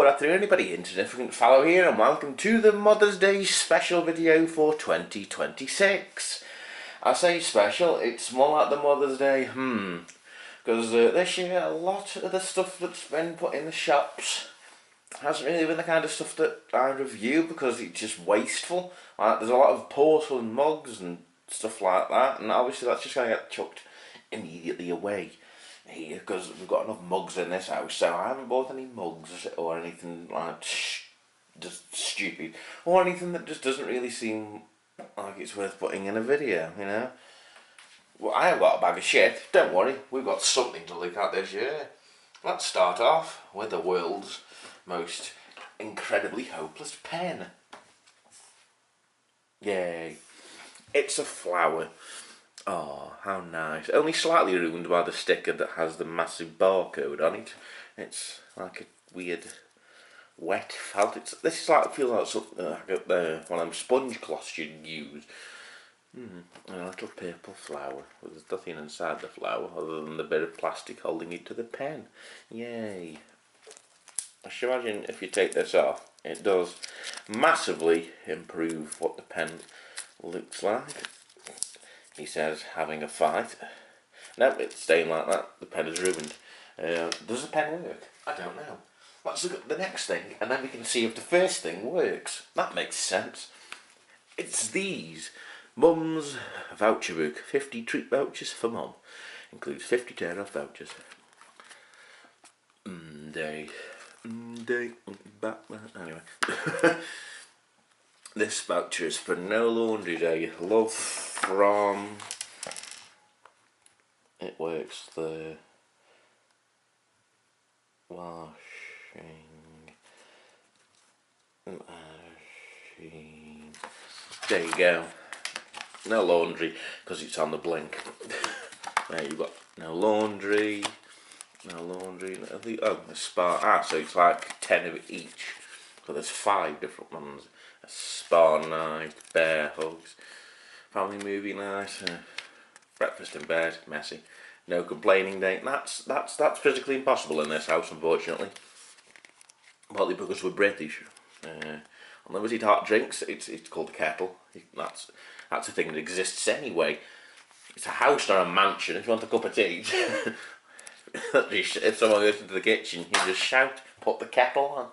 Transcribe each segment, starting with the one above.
Good afternoon anybody, insignificant fellow here, and welcome to the Mother's Day special video for 2026. I say special, it's more like the Mother's Day, because this year a lot of the stuff that's been put in the shops hasn't really been the kind of stuff that I review because it's just wasteful. Like, there's a lot of porcelain mugs and stuff like that, and obviously that's just going to get chucked immediately away here because we've got enough mugs in this house, so I haven't bought any mugs or anything like just stupid or anything that just doesn't really seem like it's worth putting in a video, you know. Well, I have got a bag of shit, don't worry, we've got something to look at this year. Let's start off with the world's most incredibly hopeless pen. Yay. It's a flower. Oh, how nice. Only slightly ruined by the sticker that has the massive barcode on it. It's like a weird wet felt. This is like, feels like something like one of them sponge cloths you'd use. A little purple flower. Well, there's nothing inside the flower other than the bit of plastic holding it to the pen. Yay. I should imagine if you take this off, it does massively improve what the pen looks like. He says, having a fight. No, it's staying like that. The pen is ruined. Does the pen work? I don't know. Let's look at the next thing, and then we can see if the first thing works. That makes sense. It's these. Mum's voucher book. 50 treat vouchers for Mum. Includes 50 tear-off vouchers. Anyway. This voucher is for No Laundry Day. Love from... It works the... Washing... There you go. No laundry, because it's on the blink. There you've got no laundry... No laundry... Oh, the spa... so it's like 10 of each. So there's 5 different ones. A spa night, bear hugs, family movie night, breakfast in bed, messy, no complaining day. That's physically impossible in this house, unfortunately. Partly because we're British. Unlimited hot drinks. It's called a kettle. That's a thing that exists anyway. It's a house, not a mansion. If you want a cup of tea, if someone goes into the kitchen, you just shout, "Put the kettle on."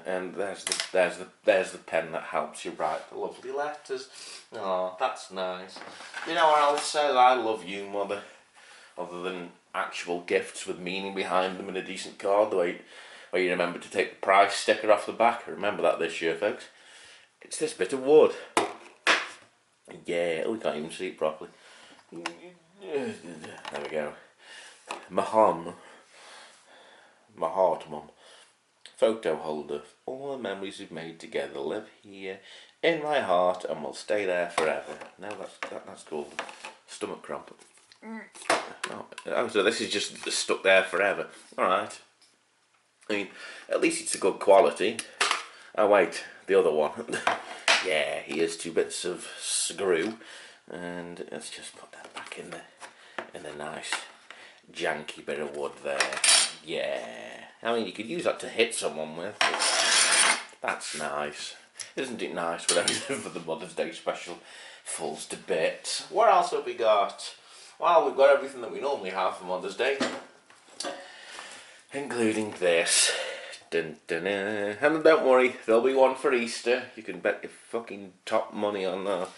And there's the pen that helps you write the lovely letters. Oh, that's nice. You know what I'll say? I love you, Mother. Other than actual gifts with meaning behind them and a decent card, the way where you remember to take the price sticker off the back. I remember that this year, folks. It's this bit of wood. Yeah, we can't even see it properly. There we go. My heart, Mum. Photo holder. All the memories we've made together live here in my heart and will stay there forever. No, that's called stomach cramp. Oh, so this is just stuck there forever. Alright. I mean, at least it's a good quality. Oh wait, the other one. Yeah, here's 2 bits of screw. And let's just put that back in the nice janky bit of wood there. Yeah. I mean, you could use that to hit someone with. That's nice. Isn't it nice with everything for the Mother's Day special falls to bits? What else have we got? Well, we've got everything that we normally have for Mother's Day. Including this. Dun, dun, dun. And don't worry, there'll be one for Easter. You can bet your fucking top money on that.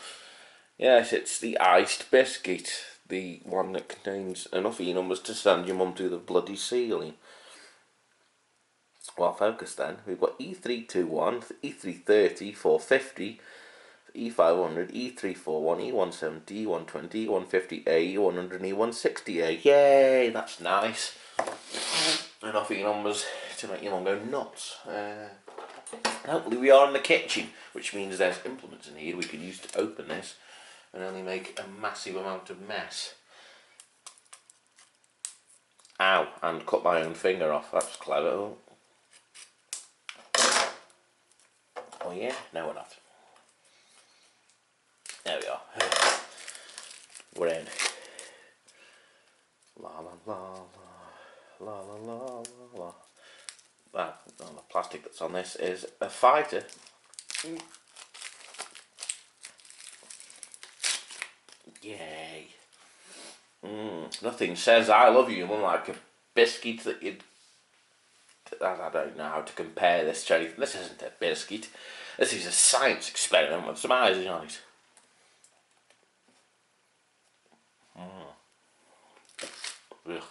Yes, it's the iced biscuit. The one that contains enough E-numbers to send your mum to the bloody ceiling. Well, focus then. We've got E321, E330, 450, E500, E341, E170, E120, E150A, E100, E160A. Yay, that's nice. Enough E-numbers to make your mum go nuts. Hopefully we are in the kitchen, which means there's implements in here we can use to open this and only make a massive amount of mess. Ow, and cut my own finger off. That's clever. Oh yeah? No, we're not. There we are. We're in. La la la la la la la la. the plastic that's on this is a fighter. Yay. Nothing says I love you more like a biscuit that you'd... I don't know how to compare this to anything. This isn't a biscuit. This is a science experiment with some icing on it. Ugh.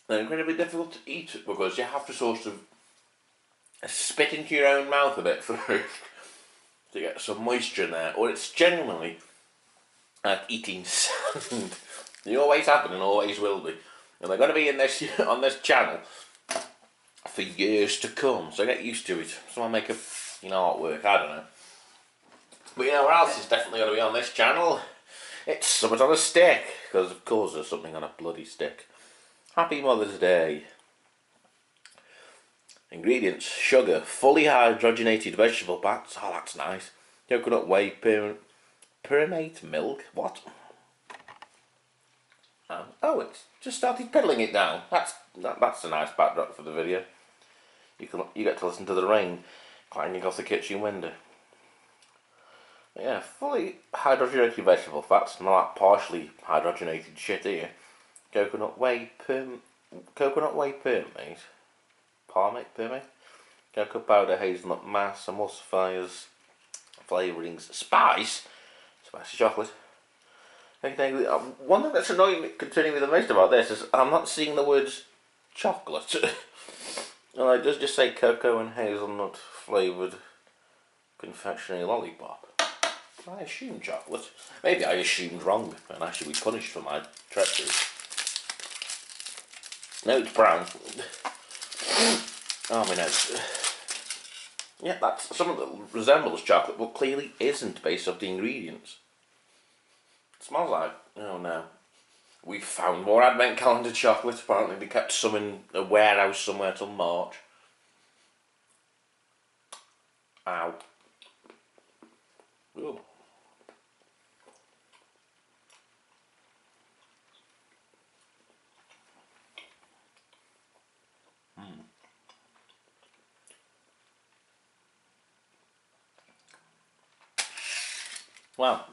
They're incredibly difficult to eat because you have to sort of spit into your own mouth a bit first to get some moisture in there, or it's genuinely like eating sand. They always happen and always will be, and they're going to be in this on this channel for years to come. So get used to it. Someone make a artwork. I don't know, but you know what else is definitely going to be on this channel? It's something on a stick, because of course there's something on a bloody stick. Happy Mother's Day. Ingredients: sugar, fully hydrogenated vegetable fats. Oh, that's nice. Coconut whey, pyramate milk. What? Oh, it's just started piddling it down. That's a nice backdrop for the video. You get to listen to the rain clanging off the kitchen window. But yeah, fully hydrogenated vegetable fats. Not that partially hydrogenated shit here. Coconut whey, pyramate. Cocoa powder, hazelnut mass, emulsifiers, flavourings, spicy chocolate. One thing that's concerning me the most about this is I'm not seeing the words chocolate. Well, it does just say cocoa and hazelnut flavoured confectionery lollipop. I assume chocolate. Maybe I assumed wrong and I should be punished for my treachery. No, it's brown. Oh, my nose. Yeah, that's something that resembles chocolate, but clearly isn't based off the ingredients. It smells like... oh no. We found more advent calendar chocolate. Apparently they kept some in a warehouse somewhere till March. Ow. Ooh. Well,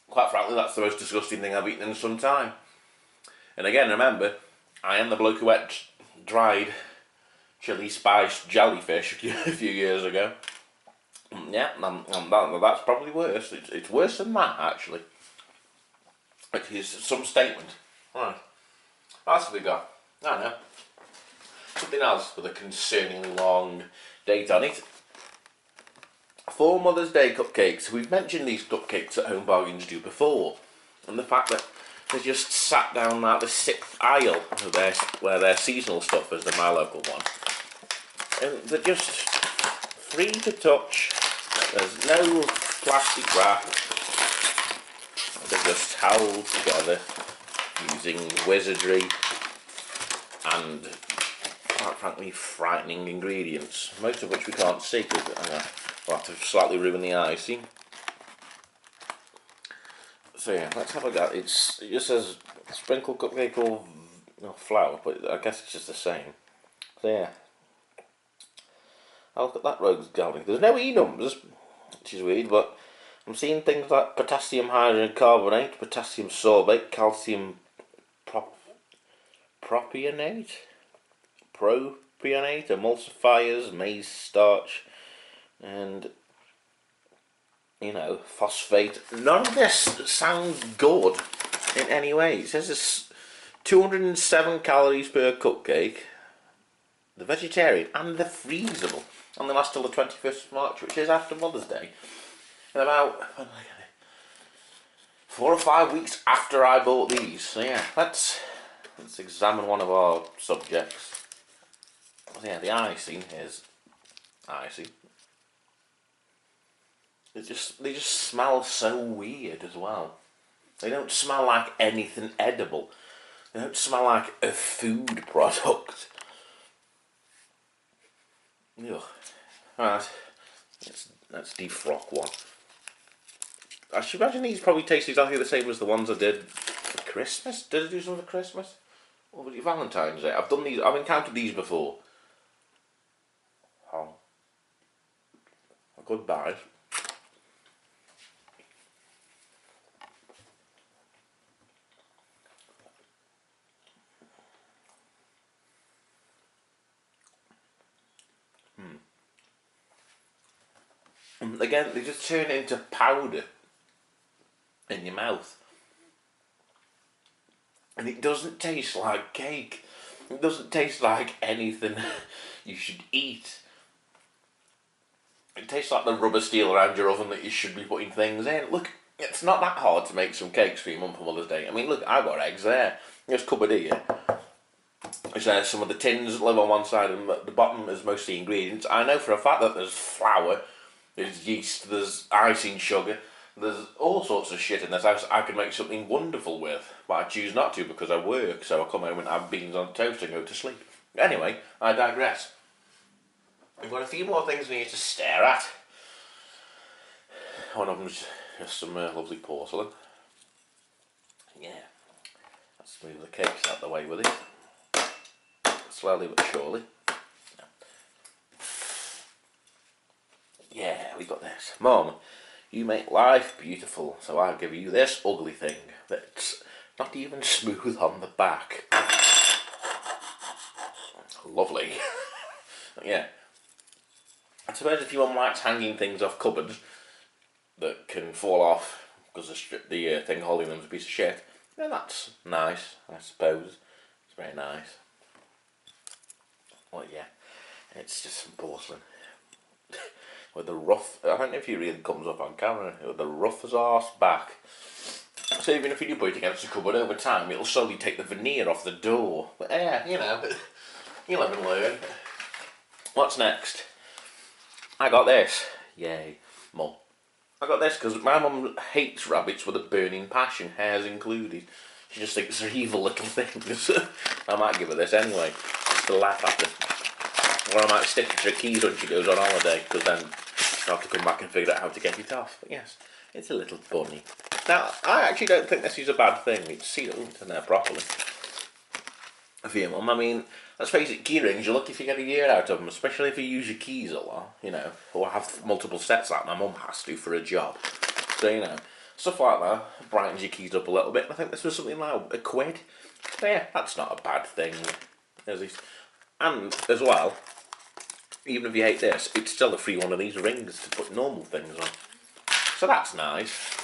quite frankly, that's the most disgusting thing I've eaten in some time. And again, remember, I am the bloke who ate dried chili spiced jellyfish a few years ago. Yeah, that's probably worse. It's worse than that, actually. It is some statement. Right. What else have we got? I don't know. Something else with a concerningly long date on it. 4 Mother's Day cupcakes. We've mentioned these cupcakes at Home Bargains do before, and the fact that they just sat down like the 6th aisle of where their seasonal stuff is in my local one, and they're just free to touch. There's no plastic wrap. They're just held together using wizardry and, quite frankly, frightening ingredients, most of which we can't see because we'll have to slightly ruin the icing. So yeah, let's have a go. It just says sprinkle cupcake or flour, but I guess it's just the same. So yeah, I'll look at that rogues gallery. There's no E numbers, which is weird, but I'm seeing things like potassium hydrocarbonate, potassium sorbate, calcium propionate, emulsifiers, maize starch, and phosphate. None of this sounds good in any way. It says it's 207 calories per cupcake. The vegetarian and the freezable, and they last till the 21st of March, which is after Mother's Day. And about 4 or 5 weeks after I bought these. So yeah, let's examine one of our subjects. So yeah, the icing is icing. They just smell so weird as well. They don't smell like anything edible. They don't smell like a food product. Ugh. Right, let's defrock one. I should imagine these probably taste exactly the same as the ones I did for Christmas. Did I do some for Christmas? Or was it Valentine's Day? I've done these, I've encountered these before. Oh. Goodbye. And again, they just turn into powder in your mouth. And it doesn't taste like cake. It doesn't taste like anything you should eat. It tastes like the rubber steel around your oven that you should be putting things in. Look, it's not that hard to make some cakes for your mum for Mother's Day. I mean, look, I've got eggs there. There's cupboard here. There's some of the tins live on one side and the bottom is mostly ingredients. I know for a fact that there's flour, there's yeast, there's icing sugar, there's all sorts of shit in this house I could make something wonderful with, but I choose not to because I work, so I come home and have beans on toast and go to sleep. Anyway, I digress. We've got a few more things we need to stare at. One of them's just some lovely porcelain. Yeah, let's move the cakes out the way with it. Slowly but surely. Yeah, we got this. Mum, you make life beautiful, so I'll give you this ugly thing that's not even smooth on the back. Lovely. Yeah. I suppose if your mum likes hanging things off cupboards that can fall off because the thing holding them's a piece of shit, then that's nice, I suppose. It's very nice. Well, yeah, it's just some porcelain. With the rough, I don't know if it really comes up on camera, with the rough as arse back. So even if you do put it against the cupboard over time, it'll slowly take the veneer off the door. But yeah, you know, you'll live and learn. What's next? I got this. Yay. Mum. I got this because my mum hates rabbits with a burning passion, hairs included. She just thinks they're evil little things. I might give her this anyway, just to laugh at her. Or I might stick it to her keys when she goes on holiday, because then she'll have to come back and figure out how to get it off. But yes, it's a little bunny. Now, I actually don't think this is a bad thing. It's sealed in there properly. For your mum, I mean, let's face it, key rings, you're lucky if you get a year out of them, especially if you use your keys a lot, you know, or have multiple sets like my mum has to for a job. So, you know, stuff like that brightens your keys up a little bit. I think this was something like £1. So yeah, that's not a bad thing. And as well, even if you hate this, it's still a free one of these rings to put normal things on. So that's nice.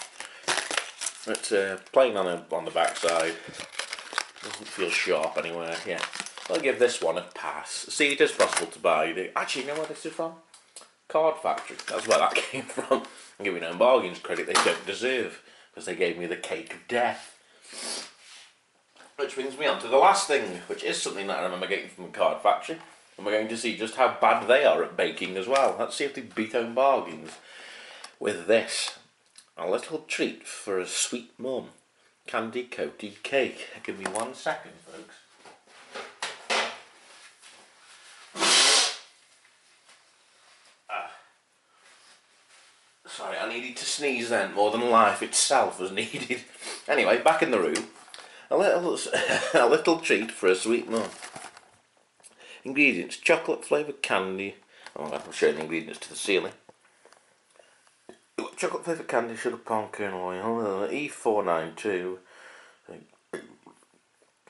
It's plain on the back side. Doesn't feel sharp anywhere. Yeah, I'll give this one a pass. See, it is possible to buy. Actually, you know where this is from? Card Factory. That's where that came from. I'm giving them bargains credit they don't deserve, because they gave me the cake of death. Which brings me on to the last thing, which is something that I remember getting from the Card Factory. And we're going to see just how bad they are at baking as well. Let's see if they beat home bargains with this. A little treat for a sweet mum. Candy coated cake. Give me 1 second, folks. Sorry, I needed to sneeze then, more than life itself was needed. Anyway, back in the room. A little treat for a sweet mum. Ingredients: chocolate flavoured candy. Oh, I'll show the ingredients to the ceiling. Chocolate flavoured candy, sugar palm kernel oil, E492.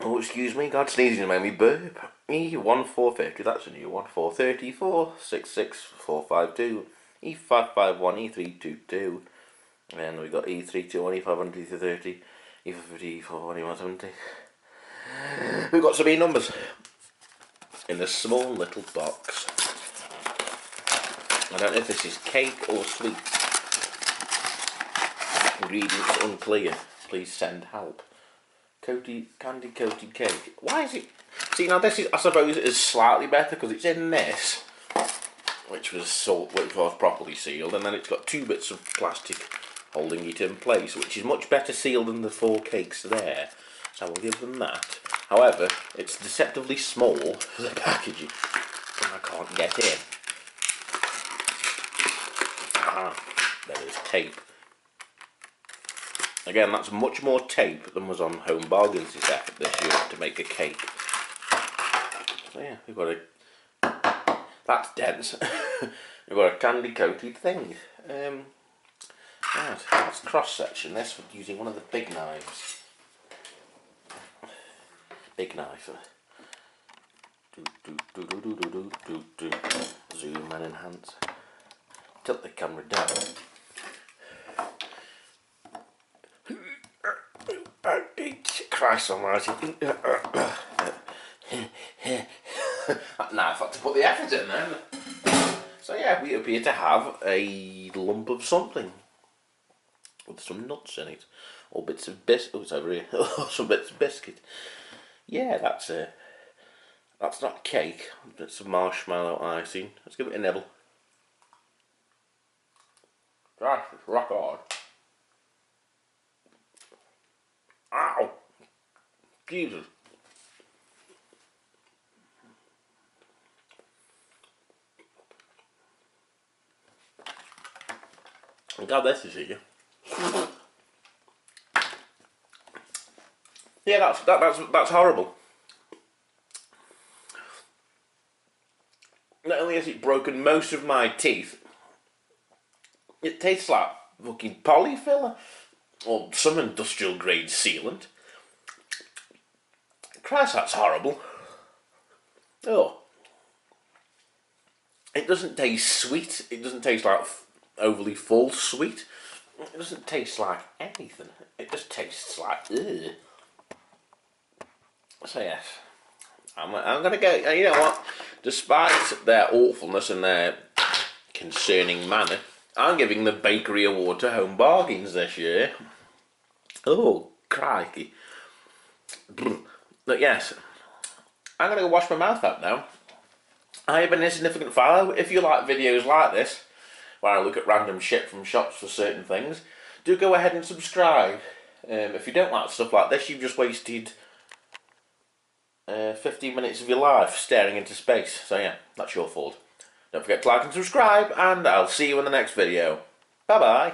Oh, excuse me, God, sneezing made me burp. E1450, that's a new one. 430, 466, 452, E551, E322. And then we got E321, E500, E330, E450, E421, E470. We've got some E numbers in this small little box. I don't know if this is cake or sweet. Ingredients unclear. Please send help. Candy coated cake. Why is it? See, now this is, I suppose, it is slightly better because it's in this, which was properly sealed, and then it's got 2 bits of plastic holding it in place, which is much better sealed than the 4 cakes there. So I will give them that. However, it's deceptively small for the packaging, and I can't get in. There is tape. Again, that's much more tape than was on Home Bargains' effort this year to make a cake. So yeah, we've got a... That's dense. We've got a candy coated thing. Right, let's cross section this using one of the big knives. Big knife. Zoom and enhance. Tilt the camera down. Christ almighty. That knife had to put the effort in then. So yeah, we appear to have a lump of something with some nuts in it, or bits of biscuit. Oh, it's over here. Some bits of biscuit. Yeah, that's not cake. It's a marshmallow icing. Let's give it a nibble. Gosh, it's rock hard. Ow! Jesus. I'm glad this is here. Yeah, that's horrible. Not only has it broken most of my teeth, it tastes like fucking polyfiller or some industrial grade sealant. Christ, that's horrible. Oh. It doesn't taste sweet. It doesn't taste like overly full sweet. It doesn't taste like anything. It just tastes like ugh. So yes, I'm gonna go. You know what? Despite their awfulness and their concerning manner, I'm giving the bakery award to Home Bargains this year. Oh crikey! But yes, I'm gonna go wash my mouth out now. I have an insignificant fellow. If you like videos like this, where I look at random shit from shops for certain things, do go ahead and subscribe. If you don't like stuff like this, you've just wasted 15 minutes of your life staring into space. So yeah, that's your fault. Don't forget to like and subscribe, and I'll see you in the next video. Bye bye.